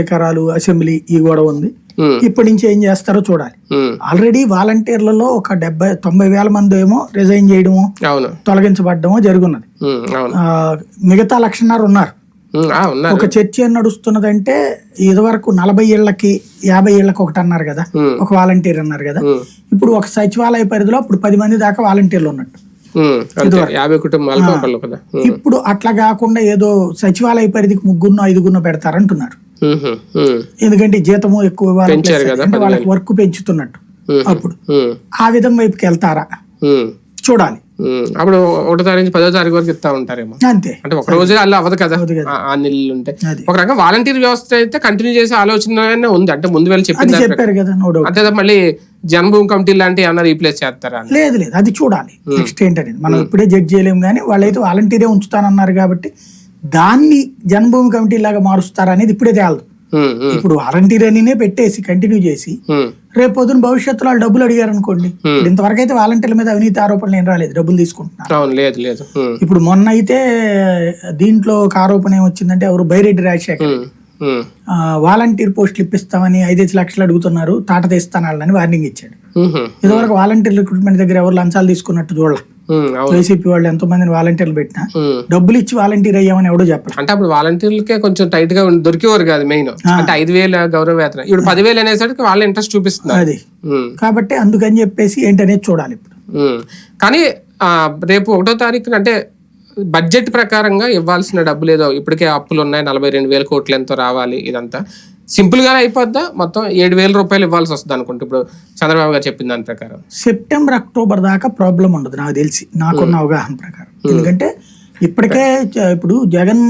ఎకరాలు అసెంబ్లీ ఈ గొడవ ఉంది. ఇప్పటి నుంచి ఏం చేస్తారో చూడాలి. ఆల్రెడీ వాలంటీర్లలో ఒక 90 వేల మంది ఏమో రిజైన్ చేయడమో తొలగించబడ్డమో జరుగున్నది. మిగతా 1,00,000 ఉన్నారు. ఒక చర్చ ఏం నడుస్తున్నదంటే ఇదివరకు 40 ఏళ్లకి 50 ఏళ్లకి ఒకటి అన్నారు కదా, ఒక వాలంటీర్ అన్నారు కదా. ఇప్పుడు ఒక సచివాలయ పరిధిలో ఇప్పుడు 10 మంది దాకా వాలంటీర్లు ఉన్నట్టు. ఇప్పుడు అట్లా కాకుండా ఏదో సచివాలయ పరిధికి 3-5 పెడతారంటున్నారు. ఎందుకంటే జీతము ఎక్కువ ఇవ్వాలి, వాళ్ళకి వర్క్ పెంచుతున్నట్టు. అప్పుడు ఆ విధంగా వైపుకి వెళ్తారా చూడాలి. అప్పుడు 1వ తారీఖు నుంచి 10వ తారీఖు వరకు ఇస్తా ఉంటారేమో. అంతే, అంటే ఒక రోజే అలా అవ్వదు కదా ఆ నీళ్ళు ఉంటే. ఒక రకంగా వాలంటీర్ వ్యవస్థ అయితే కంటిన్యూ చేసే ఆలోచన ఉంది. అంటే ముందు వెళ్ళి చెప్పారు కదా, అంతే. మళ్ళీ జన్మభూమి కమిటీ లాంటి ఏమన్నా రీప్లేస్ చేస్తారా? లేదు, అది చూడాలి నెక్స్ట్ ఏంటనేది. మనం ఇప్పుడే జడ్జ్ చేయలేము. కానీ వాళ్ళైతే వాలంటీరే ఉంచుతానన్నారు కాబట్టి దాన్ని జన్మభూమి కమిటీ లాగా మారుస్తారా అనేది ఇప్పుడే తేలదు. ఇప్పుడు వాలంటీర్ అనినే పెట్టేసి కంటిన్యూ చేసి రేపు పొద్దున భవిష్యత్తులో వాళ్ళు డబ్బులు అడిగారు అనుకోండి. ఇంతవరకు అయితే వాలంటీర్ల మీద అవినీతి ఆరోపణలు ఏం రాలేదు, డబ్బులు తీసుకుంటున్నారు. ఇప్పుడు మొన్న అయితే దీంట్లో ఒక ఆరోపణ ఏమొచ్చిందంటే ఎవరు బైరెడ్డి రాజశేఖర్ వాలంటీర్ పోస్టులు ఇప్పిస్తామని 5 లక్షలు అడుగుతున్నారు, తాట తీస్తానని వార్నింగ్ ఇచ్చాడు. ఇదివరకు వాలంటీర్ రిక్రూట్మెంట్ దగ్గర ఎవరు లంచాలు తీసుకున్నట్టు చూడాలి. వైసీపీ వాళ్ళు ఎంతో మందిని వాలంటీర్లు పెట్టినా డబ్బులు ఇచ్చి వాలంటీర్ అయ్యామని ఎవడో చెప్పారు. అంటే అప్పుడు వాలంటీర్లకే కొంచెం టైట్ గా దొరికేవారు కాదు. మెయిన్ అంటే 5,000 గౌరవ వేతనం, ఇప్పుడు 10,000 అనేసరికి వాళ్ళ ఇంట్రెస్ట్ చూపిస్తున్నారు. అది కాబట్టి అందుకని చెప్పేసి ఏంటనేది చూడాలి ఇప్పుడు. కానీ రేపు 1వ తారీఖున అంటే బడ్జెట్ ప్రకారంగా ఇవ్వాల్సిన డబ్బులు ఏదో ఇప్పటికే అప్పులు ఉన్నాయి, 42,000 కోట్లు ఎంతో రావాలి. ఇదంతా సింపుల్ గానే అయిపోద్దా? మొత్తం 7,000 రూపాయలు ఇవ్వాల్సి వస్తుంది అనుకుంటే ఇప్పుడు చంద్రబాబు గారు చెప్పిన దాని ప్రకారం సెప్టెంబర్ అక్టోబర్ దాకా ప్రాబ్లం ఉండదు నాకు తెలిసి, నాకున్న అవగాహన ప్రకారం. ఎందుకంటే ఇప్పటికే ఇప్పుడు జగన్